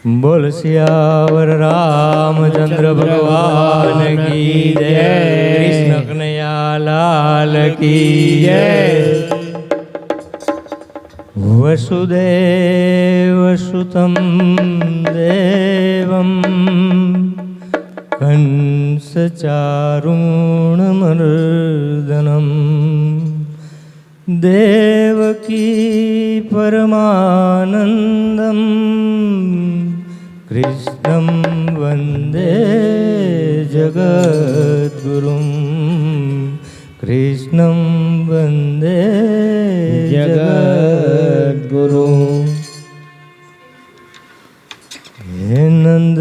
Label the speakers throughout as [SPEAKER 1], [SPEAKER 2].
[SPEAKER 1] बोल सियावर रामचंद्र भगवान की जय। कृष्ण कन्हैया लाल की जय। वसुदेव सुतं देवं कंस चारुणमर्दनं देवकी परमानन्दं कृष्णं वन्दे जगद्गुरुं। कृष्णं वन्दे जगद्गुरुं। हे नंद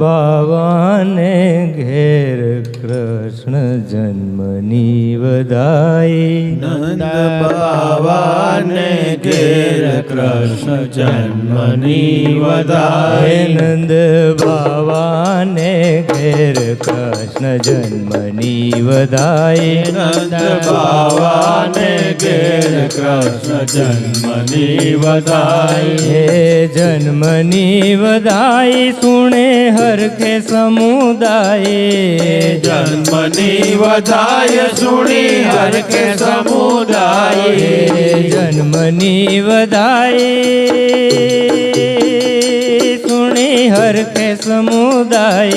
[SPEAKER 1] बाबा ने घेर कृष्ण जन्मनी बधाई।
[SPEAKER 2] नंद बाबा ने घेर कृष्ण जन्मनी बधाई।
[SPEAKER 1] नंद बाबा ने घेर कृष्ण जन्मनी बधाई।
[SPEAKER 2] नंद बाबा ने घेर कृष्ण जन्मनी बधाई।
[SPEAKER 1] हे जन्मनी बधाई सुने हर के समुदाय।
[SPEAKER 2] जन्मनी बधाई सुनी हर के समुदाय।
[SPEAKER 1] जन्मनी बधाई सुनी हर के समुदाय।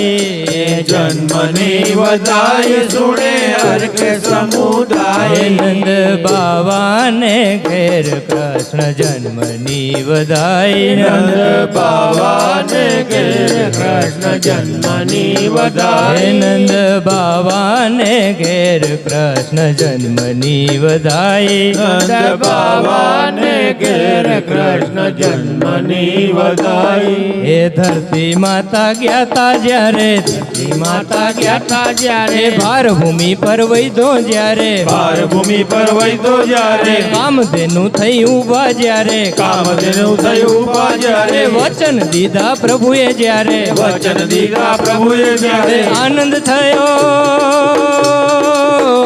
[SPEAKER 2] जन्मनी बधाई सुने हर के समुदाय।
[SPEAKER 1] नंद बाबा ने घेर कृष्ण जन्मनी बधाई।
[SPEAKER 2] नंद बाबा ने घेर कृष्ण जन्मनी बधाई।
[SPEAKER 1] नंद बाबा ने घेर कृष्ण जन्मनी बधाई।
[SPEAKER 2] नंद बाबा ने घेर कृष्ण जन्मनी बधाई।
[SPEAKER 1] हे धरती माता ज्ञाता ज्यारे। धरती माता ज्ञाता ज्यारे। भार भूमि पर वैदो ज्यारे।
[SPEAKER 2] भार भूमि पर वैदो ज्यारे।
[SPEAKER 1] कामधेनु थई उभा ज्यारे।
[SPEAKER 2] कामधेनु थई उभा ज्यारे।
[SPEAKER 1] वचन दीधा प्रभुए ज्यारे।
[SPEAKER 2] वचन दीधा प्रभुए ज्यारे।
[SPEAKER 1] आनंद थयो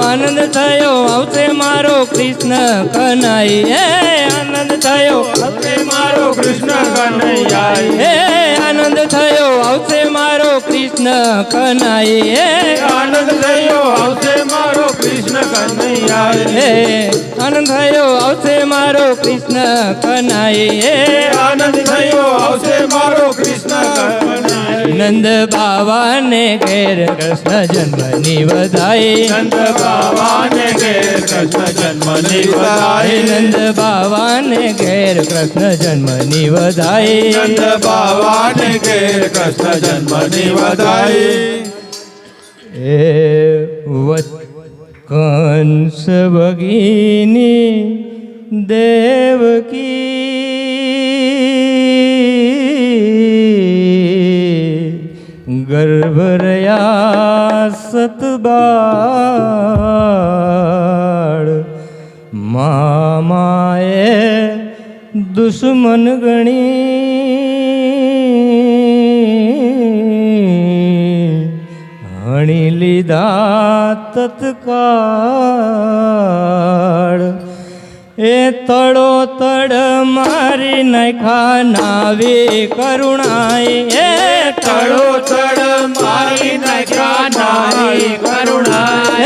[SPEAKER 1] आनंद थयो आवसे मारो कृष्ण कन्हैया। आनंद थयो
[SPEAKER 2] आवसे मारो कृष्ण कन्हैया।
[SPEAKER 1] आनंद थयो आवसे मारो कृष्ण कन्हैया।
[SPEAKER 2] आनंद थयो आवसे मारो कृष्ण कन्हैया।
[SPEAKER 1] आनंद थयो आवसे मारो कृष्ण कन्हैया।
[SPEAKER 2] आनंद थयो आवसे मारो कृष्ण कन्हैया।
[SPEAKER 1] नंद बाबा ने घेर कृष्ण जन्मनी बधाई।
[SPEAKER 2] नंद बाबा ने घेर कृष्ण जन्मनी बधाई।
[SPEAKER 1] नंद बाबा ने घेर कृष्ण जन्मनी बधाई।
[SPEAKER 2] नंद बाबा ने घेर कृष्ण जन्मनी बधाई।
[SPEAKER 1] कंस भगिनी देवकी गर्भरया सतबाळ। मामाए दुश्मन गणी हणी लीधा तत्काळ। ए तड़ो तड़ मारी नाखा नावे करुणाई।
[SPEAKER 2] तड़ो तड़ मारी नाखा नावी करुणाई।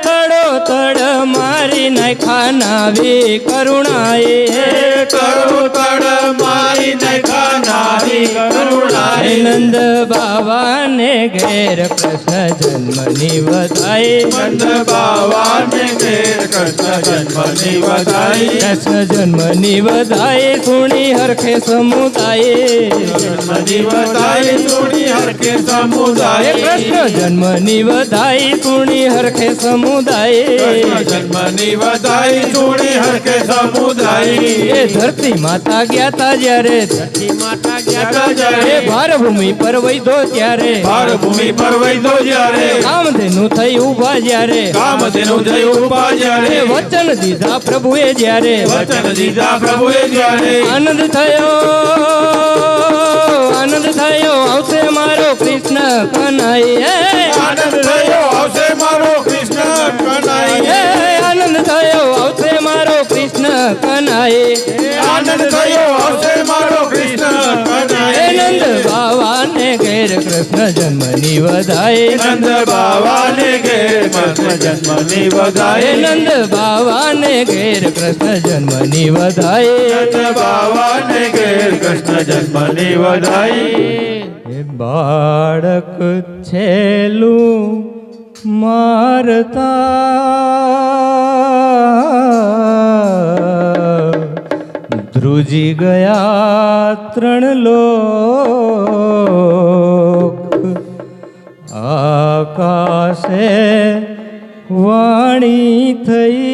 [SPEAKER 1] तड़ो तड़ मारी नाखा नावे करुणाई।
[SPEAKER 2] तड़ो तड़ मारी नाखा नावी करुणाई।
[SPEAKER 1] नंद बाबा ने घेर कृष्ण जन्मनी बधाई।
[SPEAKER 2] नंद बाबा ने घेर कृष्ण जन्मनी बधाई।
[SPEAKER 1] कृष्ण जन्मनी बधाई सुनी हर के समुदाय।
[SPEAKER 2] जन्मनी बधाई सुनी हर के समुदाय।
[SPEAKER 1] कृष्ण जन्मनी बधाई सुनी हर के समुदाय।
[SPEAKER 2] जन्मनी बधाई सुनी हर के समुदाय।
[SPEAKER 1] ये धरती माता ज्ञाता ज्यारे। धरती माता ज्ञाता ज्यारे। भार भूमि पर वैदो ज्यारे।
[SPEAKER 2] भार भूमि पर वैदो ज्यारे।
[SPEAKER 1] कामधेनु थई उभा ज्यारे।
[SPEAKER 2] कामधेनु थई उभा ज्यारे।
[SPEAKER 1] वचन दीधा प्रभुए ज्यारे।
[SPEAKER 2] वचन दीधा प्रभुए ज्यारे।
[SPEAKER 1] आनंद थयो आवसे मारो कृष्ण कन्हैया।
[SPEAKER 2] आनंद थयो आवसे मारो कृष्ण कन्हैया।
[SPEAKER 1] आनंद थयो आवसे मारो कृष्ण कन्हैया।
[SPEAKER 2] आनंद थयो आवसे मारो कृष्ण कन्हैया।
[SPEAKER 1] नंद ઘેર કૃષ્ણ જન્મની વધાય
[SPEAKER 2] નંદ બાવાને ઘેર કૃષ્ણ જન્મની
[SPEAKER 1] હે
[SPEAKER 2] વધાઈ
[SPEAKER 1] નંદ બાવાને ઘેર કૃષ્ણ જન્મની વધાય
[SPEAKER 2] નંદ બાવાને ઘેર કૃષ્ણ જન્મની વધાઈ
[SPEAKER 1] એ બાળક છેલું મારતા ધ્રુજી ગયા ત્રણ લોક આકાશે વાણી થઈ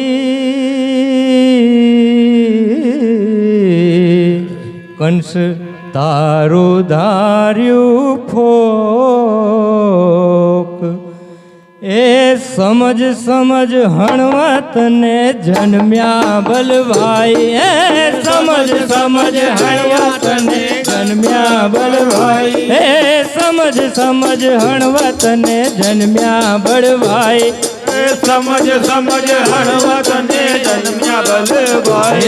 [SPEAKER 1] કંસ તારું ધાર્યું ફોક એ સમજ સમજ હણવતને જન્મ્યા બલભાઈ એ સમજ સમજ હણવતને જન્મ્યા બલભાઈ એ સમજ સમજ હણવતને જન્મ્યા બળભાઈ
[SPEAKER 2] સમજ સમજ હળવા તને જન્મ્યા બલભાઈ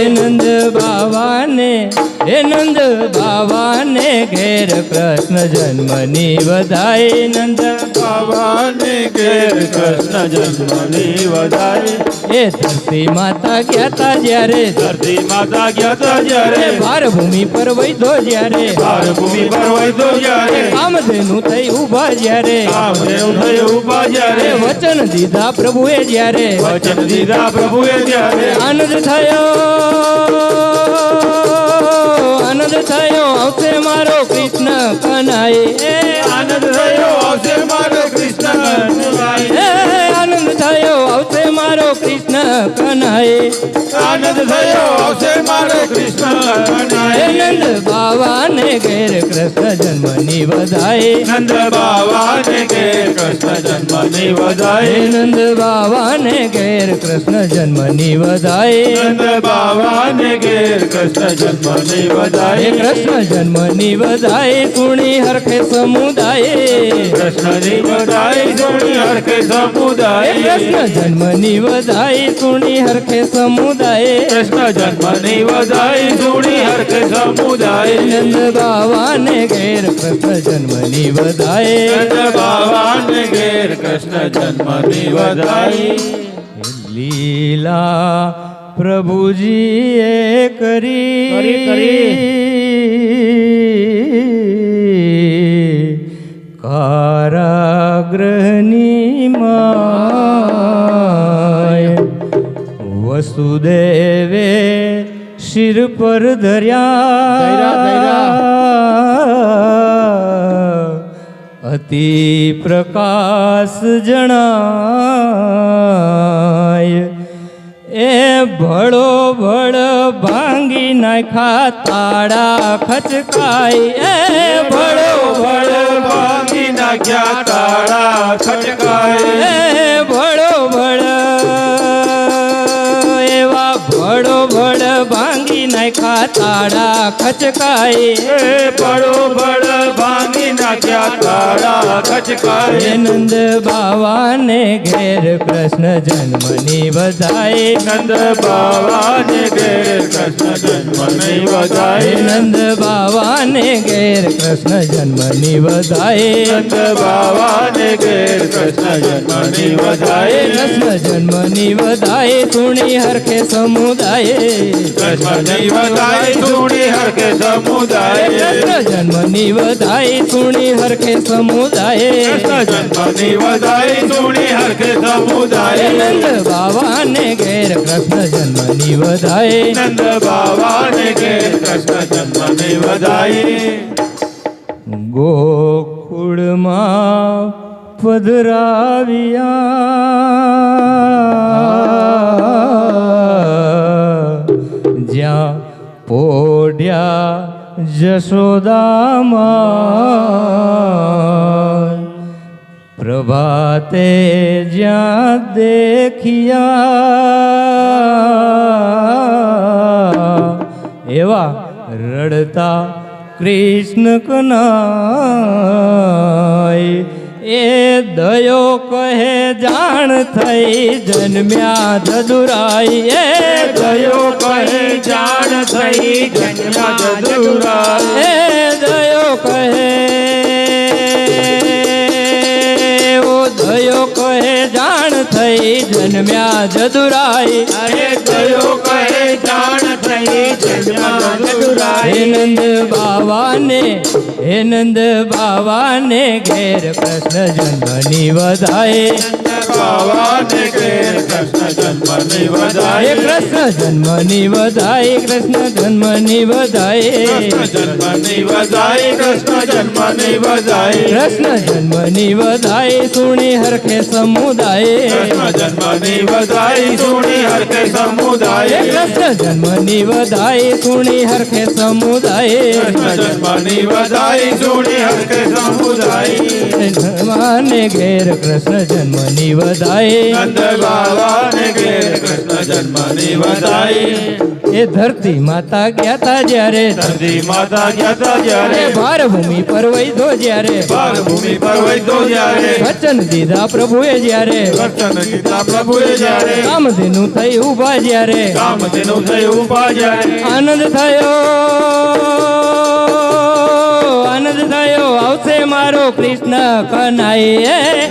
[SPEAKER 1] હે નંદ બાવાને ઘેર કૃષ્ણ જન્મની વધાઈ નંદ
[SPEAKER 2] બાવાને ઘેર કૃષ્ણ જન્મની વધાઈ
[SPEAKER 1] એ ધરતી માતા ગયા તા જ્યારે
[SPEAKER 2] ધરતી માતા ગયા તા જ્યારે
[SPEAKER 1] ભાર ભૂમિ પર વૈધો જ્યારે
[SPEAKER 2] ભાર ભૂમિ પર વૈધો જ્યારે
[SPEAKER 1] કામધેનું થઈ ઊભા જ્યારે
[SPEAKER 2] કામદેવ થયો ઉભા જ્યારે
[SPEAKER 1] વચન દીધા પ્રભુએ જ્યારે
[SPEAKER 2] વચન દીધા પ્રભુએ ત્યારે
[SPEAKER 1] આનંદ થયો આવશે મારો કૃષ્ણ કનાઈ
[SPEAKER 2] આનંદ થયો આવશે મારો કૃષ્ણ કનૈયા.
[SPEAKER 1] આનંદ થયો આવશે મારો કૃષ્ણ કનાઈ
[SPEAKER 2] આનંદ થયો આવશે મારો કૃષ્ણ કનૈયા.
[SPEAKER 1] નંદ બાવાને ઘેર કૃષ્ણ જન્મની વધાઈ
[SPEAKER 2] નંદ બાવાને ઘેર કૃષ્ણ જન્મની વધાઈ
[SPEAKER 1] નંદ બાવાને ઘેર કૃષ્ણ જન્મની વધાઈ
[SPEAKER 2] નંદ બાવાને ઘેર કૃષ્ણ જન્મની વધાઈ
[SPEAKER 1] કૃષ્ણ જન્મની વધાઈ સુણી હરખે સમુદાય
[SPEAKER 2] કૃષ્ણની વધાઈ સોની હરખે સમુદાય
[SPEAKER 1] કૃષ્ણ જન્મની વધાઈ સુણી હરખે સમુદાય
[SPEAKER 2] કૃષ્ણ જન્મની વધાઈ સોની હરખે સમુદાય
[SPEAKER 1] નંદ બાવાને ઘેર કૃષ્ણ જન્મની વધાઈ
[SPEAKER 2] નંદ બાવાને ઘેર કૃષ્ણ જન્મની વધાઈ
[SPEAKER 1] લીલા પ્રભુજીએ કારાગ્રહની માય વસુદેવે શિર પર ધર્યા અતિ પ્રકાશ જણાય એ ભળો ભળ ભાંગી નાખા તાળા ખચકાય એ ભળો ભળ
[SPEAKER 2] ભાંગી નાખ્યા તાળા ખટકાય
[SPEAKER 1] એ ભળો ભળ એવા ભળો ભળ ભાંગી નાખા તાળા ખચકાય
[SPEAKER 2] એ બળો બળ ભાંગી નાખ્યા તાળા ખચકાય
[SPEAKER 1] નંદ બાવાને ઘેર કૃષ્ણ જન્મની વધાઈ
[SPEAKER 2] નંદ બાવાને ઘેર કૃષ્ણ જન્મની વધાઈ
[SPEAKER 1] નંદ બાવાને ઘેર કૃષ્ણ જન્મની વધાઈ
[SPEAKER 2] નંદ બાવાને ઘેર કૃષ્ણ જન્મની વધાઈ
[SPEAKER 1] કૃષ્ણ જન્મની વધાઈ સુણી હરખે સમુદાય
[SPEAKER 2] કૃષ્ણની વધાઈ સુણી હરખે સમુદાય
[SPEAKER 1] કૃષ્ણ જન્મની વધાઈ સુણી હરખે સમુદાય
[SPEAKER 2] કૃષ્ણ જન્મની વધાઈ સુણી હરખે સમુદાય
[SPEAKER 1] નંદ બાવાને ઘેર કૃષ્ણ જન્મની વધાઈ
[SPEAKER 2] નંદ બાવાને ઘેર કૃષ્ણ જન્મની વધાઈ
[SPEAKER 1] ગોકુળમાં પધરાવ્યા જ્યાં પોઢ્યા જશોદામાં પ્રભાતે જ્યાં દેખિયા એવા રડતા કૃષ્ણ કનાય એ દયો કહે જાણ થઈ જન્મ્યા જદુરાય એ
[SPEAKER 2] દયો કહે જાણ થઈ જન્મ્યા જદુરાય
[SPEAKER 1] એ દયો કહે થઈ જન્મ્યા જદુરાય
[SPEAKER 2] અરે કયો કહે જાણ થઈ જન્મ્યા જદુરાય
[SPEAKER 1] હે નંદ બાવાને ઘેર કૃષ્ણ જન્મની વધાય
[SPEAKER 2] બાવાને ઘેર કૃષ્ણ જન્મની
[SPEAKER 1] હે
[SPEAKER 2] વધાય
[SPEAKER 1] કૃષ્ણ જન્મની વધાય કૃષ્ણ જન્મની વધાય
[SPEAKER 2] કૃષ્ણ જન્મની વધાય કૃષ્ણ જન્મની વધાય
[SPEAKER 1] કૃષ્ણ જન્મની વધાય સુણી હરખે સમુદાય
[SPEAKER 2] કૃષ્ણ જન્મની વધાય સુણી હરખે
[SPEAKER 1] હે
[SPEAKER 2] સમુદાય
[SPEAKER 1] કૃષ્ણ જન્મની વધાય સુણી હરખે સમુદાય
[SPEAKER 2] કૃષ્ણ જન્મની વધાય સુણી હરખે સમુદાય
[SPEAKER 1] જન્માને ઘેર કૃષ્ણ જન્મની વધાય
[SPEAKER 2] નંદ બાવાને ઘેર કૃષ્ણ જન્મની વધાય
[SPEAKER 1] એ ધરતી માતા ગયા તા જ્યારે
[SPEAKER 2] ધરતી માતા ગયા તા
[SPEAKER 1] અરે
[SPEAKER 2] જ્યારે
[SPEAKER 1] ભારભૂમિ પર વૈધો જ્યારે
[SPEAKER 2] ભૂમિ પર વૈતો જ્યારે
[SPEAKER 1] વચન દીધા પ્રભુએ જ્યારે
[SPEAKER 2] વચન કીધા પ્રભુએ જ્યારે
[SPEAKER 1] કામધેનુ થઈ ઉભા જ્યારે
[SPEAKER 2] કામધેનુ થયું ઊભા જ્યારે
[SPEAKER 1] આનંદ થયો આવશે મારો કૃષ્ણ કનાઈ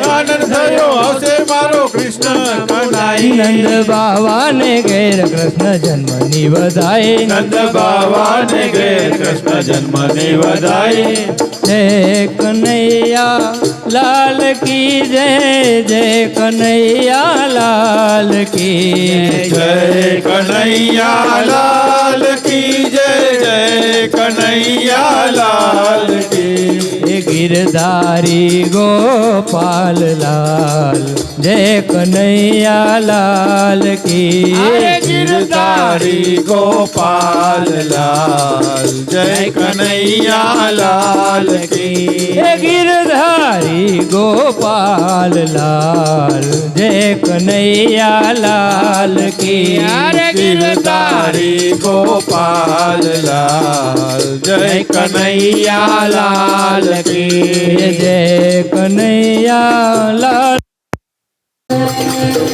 [SPEAKER 2] આનંદ થયો આવશે મારો કૃષ્ણ કનાઈ
[SPEAKER 1] નંદ બાવાને ઘેર કૃષ્ણ જન્મની વધાય
[SPEAKER 2] નંદ બાવાને ઘેર કૃષ્ણ જન્મની વધાય
[SPEAKER 1] જય કનૈયા લાલ કી જય જય કનૈયા લાલ કી
[SPEAKER 2] જય કનૈયા લાલ કી જય જય કનૈયા લાલ કી
[SPEAKER 1] હે ગિરધારી ગોપાલ લાલ જય કનૈયા લાલ કી
[SPEAKER 2] ગિરધારી ગોપાલ લાલ જય કનૈયા લાલ કી
[SPEAKER 1] હે ગિરધારી ગોપાલ લાલ જય કનૈયા લાલ કી
[SPEAKER 2] ગિરધારી ગોપાલ લાલ જય કનૈયા લાલ કી
[SPEAKER 1] જય કનૈયા લાલ
[SPEAKER 2] જય